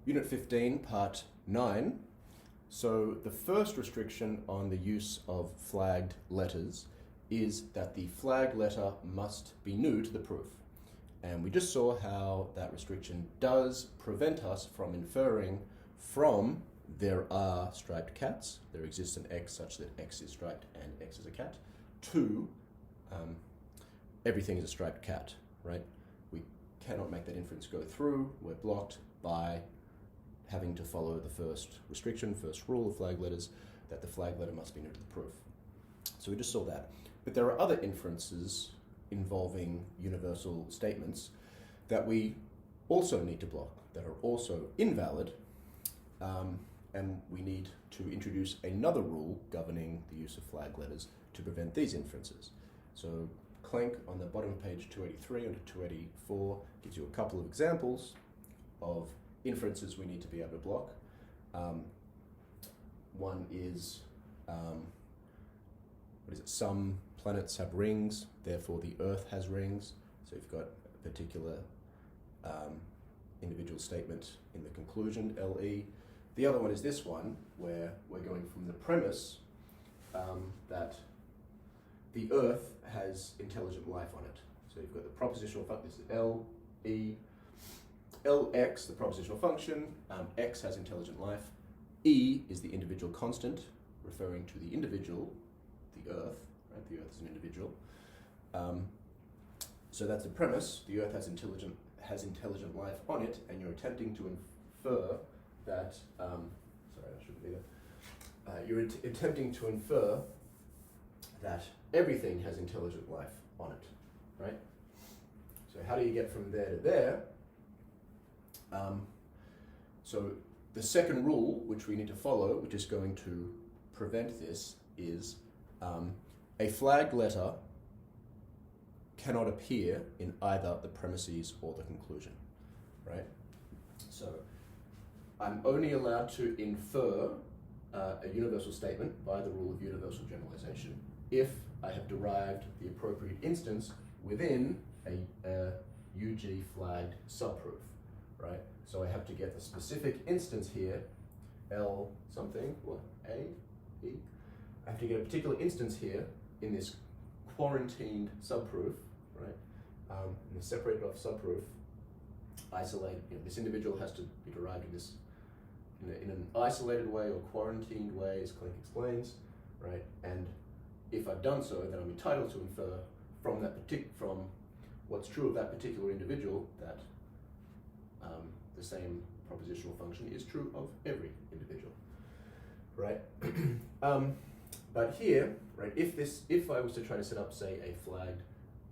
Unit 15, Part 9. So the first restriction on the use of flagged letters is that the flag letter must be new to the proof. And we just saw how that restriction does prevent us from inferring from there are striped cats, there exists an X such that X is striped and X is a cat, to everything is a striped cat, right? We cannot make that inference go through. We're blocked by having to follow the first restriction, first rule of flag letters, that the flag letter must be new to the proof. So we just saw that. But there are other inferences involving universal statements that we also need to block, that are also invalid, and we need to introduce another rule governing the use of flag letters to prevent these inferences. So Klenk on the bottom of page 283 and 284 gives you a couple of examples of inferences we need to be able to block. One is, some planets have rings, therefore the Earth has rings. So you've got a particular individual statement in the conclusion, LE. The other one is this one, where we're going from the premise that the Earth has intelligent life on it. So you've got the propositional function, this is LE, Lx, the propositional function, x has intelligent life, E is the individual constant, referring to the individual, the Earth, right? The Earth is an individual. So that's the premise, the Earth has intelligent life on it, and you're attempting to infer that, sorry, I shouldn't be there. You're attempting to infer that everything has intelligent life on it, right? So how do you get from there to there? So the second rule, which we need to follow, which is going to prevent this, is a flagged letter cannot appear in either the premises or the conclusion, right? So I'm only allowed to infer a universal statement by the rule of universal generalization if I have derived the appropriate instance within a UG flagged subproof, right? So I have to get the specific instance here, L something, what, A, E? I have to get a particular instance here in this quarantined subproof, right? In the separated off subproof, isolated, this individual has to be derived in this, in an isolated way or quarantined way, as Klenk explains, right? And if I've done so, then I'm entitled to infer from that from what's true of that particular individual that the same propositional function is true of every individual, right? But here, right, if I was to try to set up, say, a flagged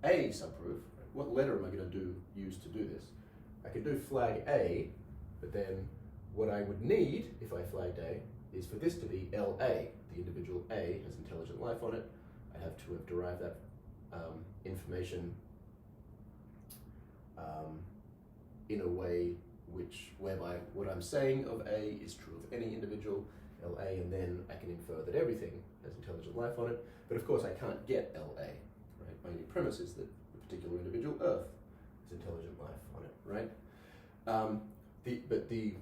A subproof, right, what letter am I going to use to do this? I could do flag A, but then what I would need, if I flagged A, is for this to be LA. The individual A has intelligent life on it. I have to have derived that information in a way whereby what I'm saying of A is true of any individual, LA, and then I can infer that everything has intelligent life on it. But of course I can't get LA, right? My only premise is that the particular individual, Earth, has intelligent life on it, right? But the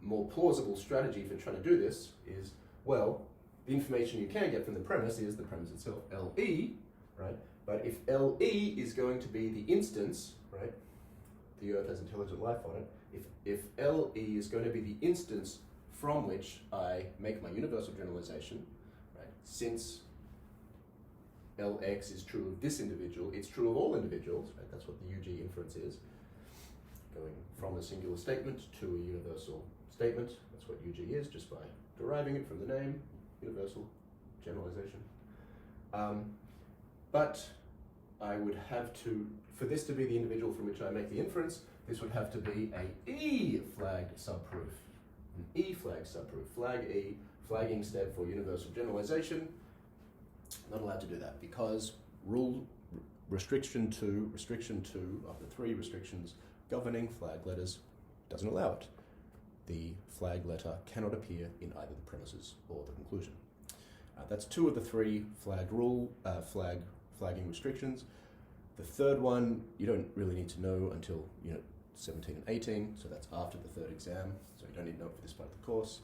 more plausible strategy for trying to do this is, well, the information you can get from the premise is the premise itself, LE, right? But if LE is going to be the instance, right, the Earth has intelligent life on it, if LE is going to be the instance from which I make my universal generalization, right, since Lx is true of this individual, it's true of all individuals, right? That's what the UG inference is, going from a singular statement to a universal statement. That's what UG is, just by deriving it from the name, universal generalization. But I would have to, for this to be the individual from which I make the inference, this would have to be a E flagged subproof. An E flagged subproof. Flag E, flagging step for universal generalization. Not allowed to do that because restriction 2 of the 3 restrictions governing flag letters doesn't allow it. The flag letter cannot appear in either the premises or the conclusion. That's 2 of the 3 flagging restrictions. The third one you don't really need to know until unit 17 and 18, so that's after the third exam, so you don't need to know it for this part of the course,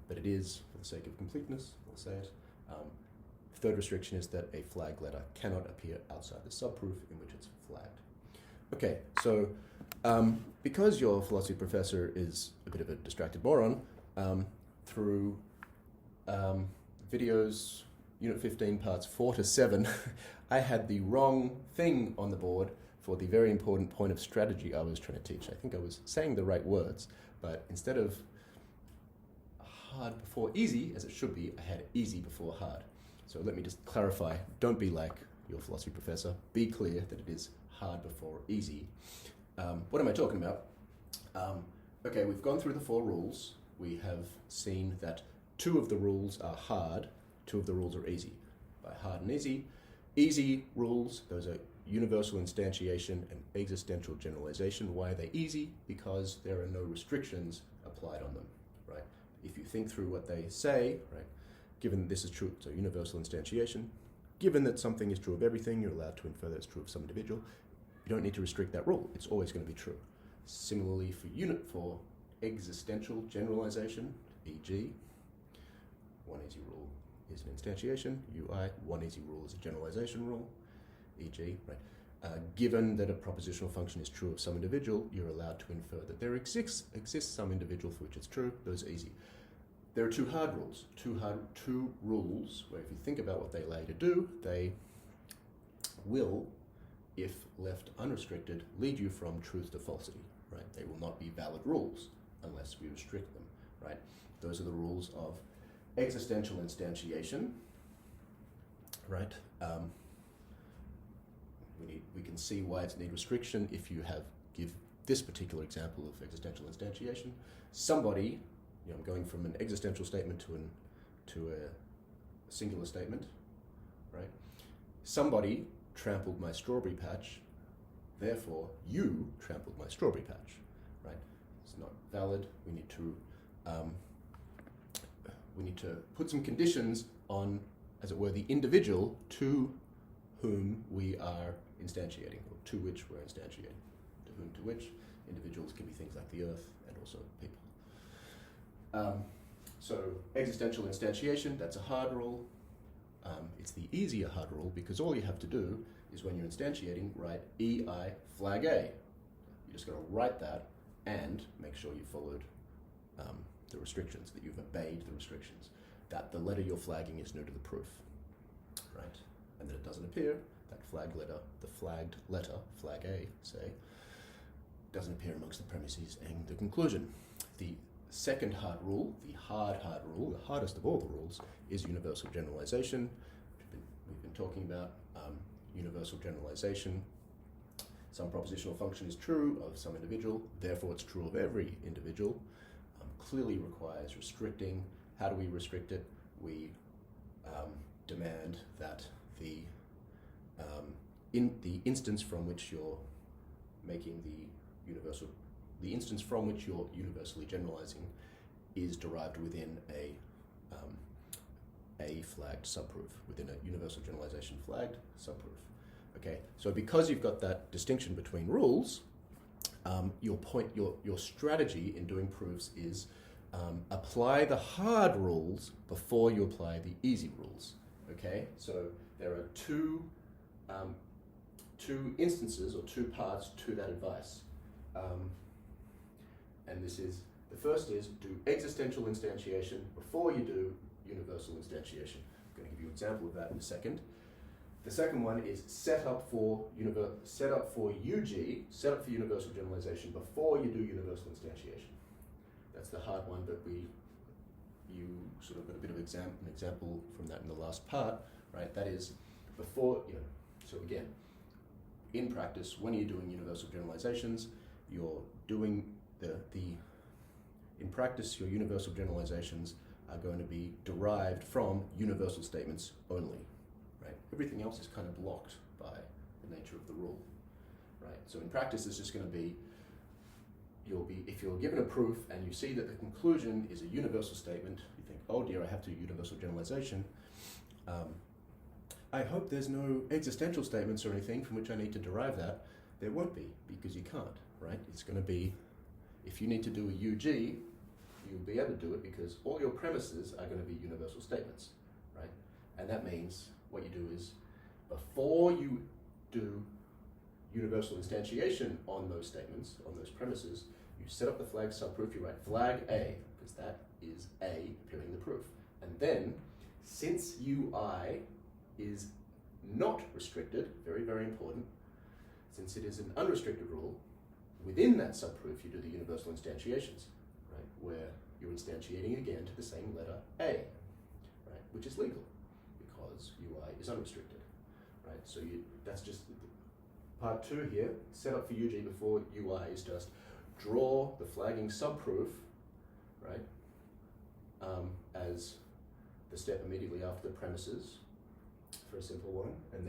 but it is, for the sake of completeness, we'll say it. Third restriction is that a flag letter cannot appear outside the subproof in which it's flagged. Okay, so because your philosophy professor is a bit of a distracted moron, through videos, Unit 15, parts 4 to 7, I had the wrong thing on the board for the very important point of strategy I was trying to teach. I think I was saying the right words, but instead of hard before easy, as it should be, I had easy before hard. So let me just clarify, don't be like your philosophy professor. Be clear that it is hard before easy. What am I talking about? Okay, we've gone through the 4 rules. We have seen that 2 of the rules are hard, 2 of the rules are easy. By hard and easy rules, those are universal instantiation and existential generalization. Why are they easy? Because there are no restrictions applied on them, right? If you think through what they say, right, given that this is true, so universal instantiation, given that something is true of everything, you're allowed to infer that it's true of some individual. You don't need to restrict that rule. It's always going to be true. Similarly, for existential generalization, e.g., one easy rule is an instantiation, UI, one easy rule is a generalization rule, e.g., right? Given that a propositional function is true of some individual, you're allowed to infer that there exists some individual for which it's true. Those are easy. There are 2 hard rules. 2 rules where if you think about what they allow you to do, they will, if left unrestricted, lead you from truth to falsity, right? They will not be valid rules unless we restrict them, right? Those are the rules of existential instantiation, right? We can see why it's need restriction if you give this particular example of existential instantiation. Somebody, I'm going from an existential statement to a singular statement, right? Somebody trampled my strawberry patch, therefore you trampled my strawberry patch, right? It's not valid. We need to put some conditions on, as it were, the individual to whom we are instantiating, or to which we're instantiating. To which individuals can be things like the earth and also people. So existential instantiation, that's a hard rule. It's the easier hard rule because all you have to do is when you're instantiating, write EI flag A. You just got to write that and make sure you followed the restrictions, that you've obeyed the restrictions, that the letter you're flagging is new to the proof, right? And that it doesn't appear, that flagged letter, the flagged letter, flag A, say, doesn't appear amongst the premises and the conclusion. The second hard rule, the hard rule, the hardest of all the rules, is universal generalization, which we've been talking about. Universal generalization, some propositional function is true of some individual, therefore it's true of every individual. Clearly requires restricting. How do we restrict it? We demand that the instance from which you're making the instance from which you're universally generalizing is derived within a flagged subproof, within a universal generalization flagged subproof. Okay, so because you've got that distinction between rules, your strategy in doing proofs is apply the hard rules before you apply the easy rules. Okay, so there are two instances or 2 parts to that advice, and the first is do existential instantiation before you do universal instantiation. I'm going to give you an example of that in a second. The second one is set up for universal generalization before you do universal instantiation. That's the hard one, but you sort of got a bit of an example from that in the last part, right? That is before, so again, in practice, when you're doing universal generalizations, you're doing in practice, your universal generalizations are going to be derived from universal statements only. Right? Everything else is kind of blocked by the nature of the rule, right? So in practice, it's just going to be, if you're given a proof and you see that the conclusion is a universal statement, you think, oh dear, I have to do universal generalization. I hope there's no existential statements or anything from which I need to derive that. There won't be, because you can't, right? It's going to be, if you need to do a UG, you'll be able to do it because all your premises are going to be universal statements, right? And that means what you do is, before you do universal instantiation on those statements, on those premises, you set up the flag subproof, you write flag A, because that is A appearing in the proof. And then, since UI is not restricted, very, very important, since it is an unrestricted rule, within that subproof you do the universal instantiations, right, where you're instantiating again to the same letter A, right, which is legal because UI is unrestricted, right? So that's just part 2 here. Set up for UG before UI is just draw the flagging subproof, right, as the step immediately after the premises for a simple one, and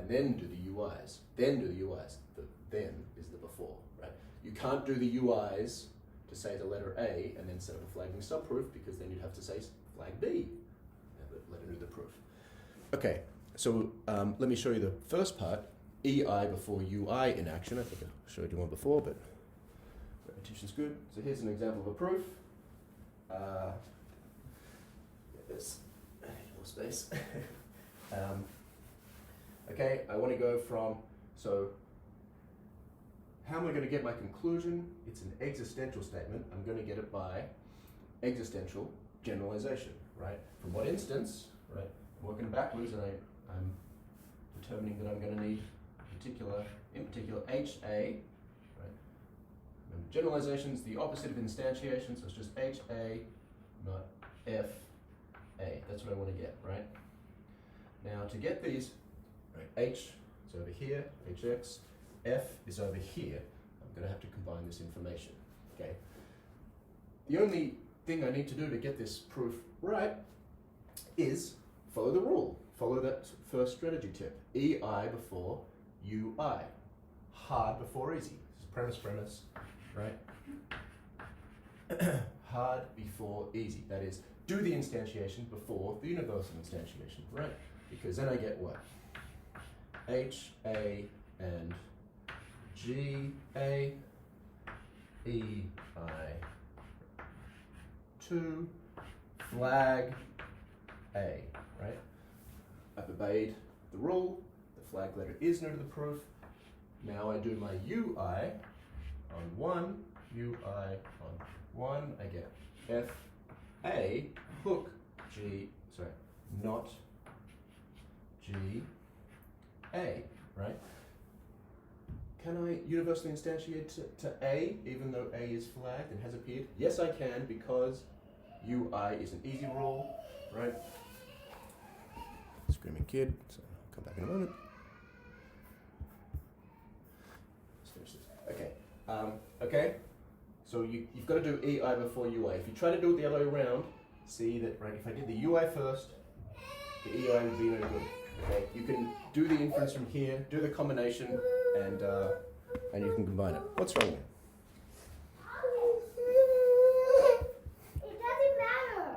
then do the UIs. Then do the UIs. The then is the before, right? You can't do the UIs to say the letter A and then set up a flagging subproof, because then you'd have to say flag B and let it do the proof. Okay, so let me show you the first part, EI before UI in action. I think I showed you one before, but repetition's good. So here's an example of a proof. There's more space. Okay, I want to go from, so how am I going to get my conclusion? It's an existential statement. I'm going to get it by existential generalization, right? From what instance, right? I'm working backwards, and I'm determining that I'm going to need in particular HA, right? Remember, generalization is the opposite of instantiation, so it's just HA, not FA. That's what I want to get, right? Now, to get these, right, H is over here, HX, F is over here. I'm going to have to combine this information, okay? The only thing I need to do to get this proof right is follow the rule. Follow that first strategy tip. EI before UI. Hard before easy. This is premise, right? Hard before easy. That is, do the instantiation before the universal instantiation, right? Because then I get what? H, A, and G, A, E, I, 2, flag, A, right? I've obeyed the rule, the flag letter is known to the proof. Now I do my UI on 1, UI on 1, I get F, A, hook, G, sorry, not G, A, right? Can I universally instantiate to A, even though A is flagged and has appeared? Yes, I can, because UI is an easy rule, right? Screaming kid, so I'll come back in a moment. Let's finish this. Okay, okay. So you've got to do EI before UI. If you try to do it the other way around, see that, right, if I did the UI first, the EI would be no good. Okay, you can do the inference from here, do the combination, and you can combine it. What's wrong with it?